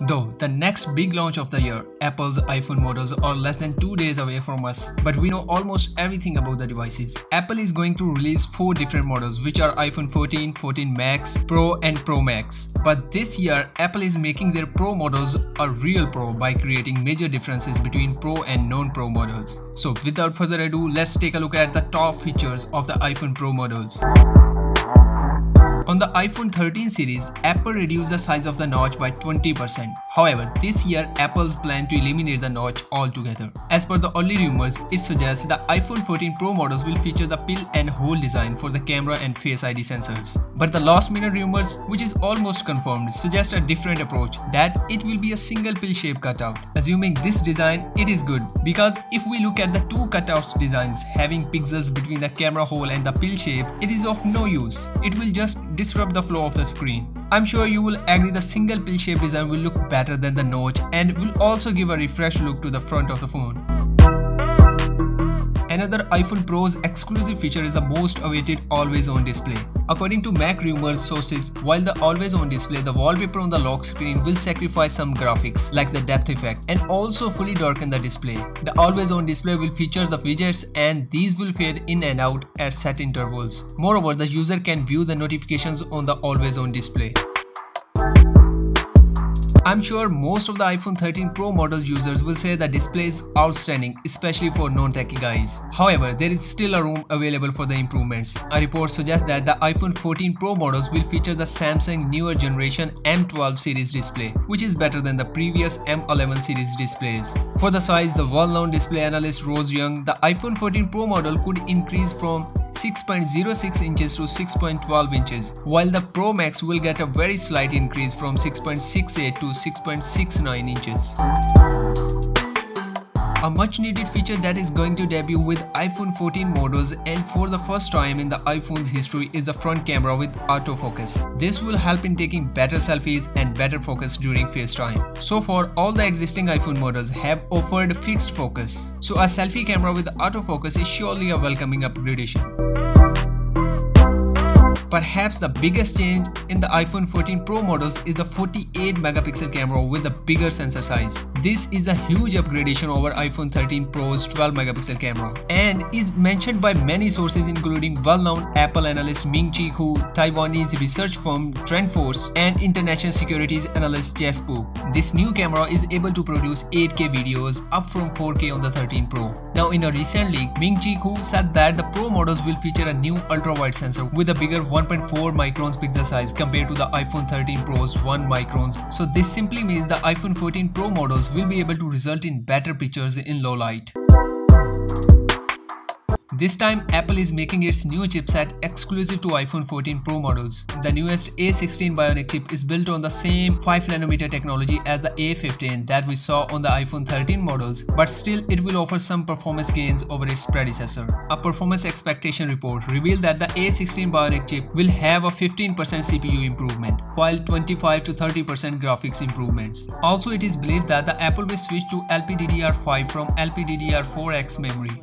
Though the next big launch of the year, Apple's iPhone models, are less than 2 days away from us, but we know almost everything about the devices. Apple is going to release 4 different models, which are iPhone 14, 14 Max, Pro and Pro Max. But this year, Apple is making their Pro models a real Pro by creating major differences between Pro and non-Pro models. So without further ado, let's take a look at the top features of the iPhone Pro models. On the iPhone 13 series, Apple reduced the size of the notch by 20%. However, this year Apple's plan to eliminate the notch altogether. As per the early rumors, it suggests the iPhone 14 Pro models will feature the pill and hole design for the camera and Face ID sensors. But the last minute rumors, which is almost confirmed, suggest a different approach, that it will be a single pill shape cutout. Assuming this design, it is good, because if we look at the two cutouts designs having pixels between the camera hole and the pill shape, it is of no use. It will just disrupt the flow of the screen. I'm sure you will agree the single pill shape design will look better than the notch and will also give a refreshed look to the front of the phone. Another iPhone Pro's exclusive feature is the most awaited always-on display. According to Mac rumors sources, while the always-on display, the wallpaper on the lock screen will sacrifice some graphics like the depth effect and also fully darken the display. The always-on display will feature the widgets and these will fade in and out at set intervals. Moreover, the user can view the notifications on the always-on display. I'm sure most of the iPhone 13 Pro model users will say the display is outstanding, especially for non-techie guys. However, there is still a room available for the improvements. A report suggests that the iPhone 14 Pro models will feature the Samsung newer generation M12 series display, which is better than the previous M11 series displays. For the size, the well-known display analyst Rose Young, the iPhone 14 Pro model could increase from 6.06 inches to 6.12 inches, while the Pro Max will get a very slight increase from 6.68 to 6.69 inches. A much needed feature that is going to debut with iPhone 14 models and for the first time in the iPhone's history is the front camera with autofocus. This will help in taking better selfies and better focus during FaceTime. So far, all the existing iPhone models have offered fixed focus. So a selfie camera with autofocus is surely a welcoming upgradation. Perhaps the biggest change in the iPhone 14 Pro models is the 48 megapixel camera with a bigger sensor size. This is a huge upgradation over iPhone 13 Pro's 12 megapixel camera and is mentioned by many sources including well-known Apple analyst Ming-Chi Kuo, Taiwanese research firm TrendForce, and international securities analyst Jeff Pu. This new camera is able to produce 8K videos up from 4K on the 13 Pro. Now in a recent leak, Ming-Chi Kuo said that the Pro models will feature a new ultra-wide sensor with a bigger 1.4 microns pixel size compared to the iPhone 13 Pro's 1 microns. So this simply means the iPhone 14 Pro models will be able to result in better pictures in low light. This time, Apple is making its new chipset exclusive to iPhone 14 Pro models. The newest A16 Bionic chip is built on the same 5nm technology as the A15 that we saw on the iPhone 13 models, but still it will offer some performance gains over its predecessor. A performance expectation report revealed that the A16 Bionic chip will have a 15% CPU improvement, while 25 to 30% graphics improvements. Also, it is believed that the Apple will switch to LPDDR5 from LPDDR4X memory.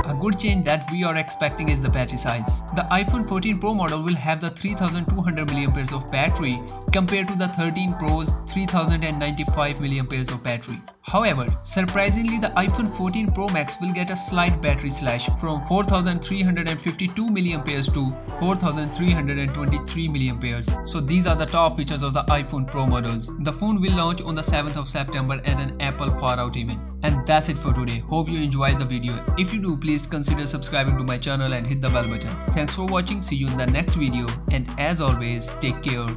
A good change that we are expecting is the battery size. The iPhone 14 Pro model will have the 3200 mAh of battery compared to the 13 Pro's 3095 mAh of battery. However, surprisingly, the iPhone 14 Pro Max will get a slight battery slash from 4352 mAh to 4323 mAh. So these are the top features of the iPhone Pro models. The phone will launch on the 7th of September at an Apple Far Out event. And that's it for today. Hope you enjoyed the video. If you do, please consider subscribing to my channel and hit the bell button. Thanks for watching. See you in the next video. And as always, take care.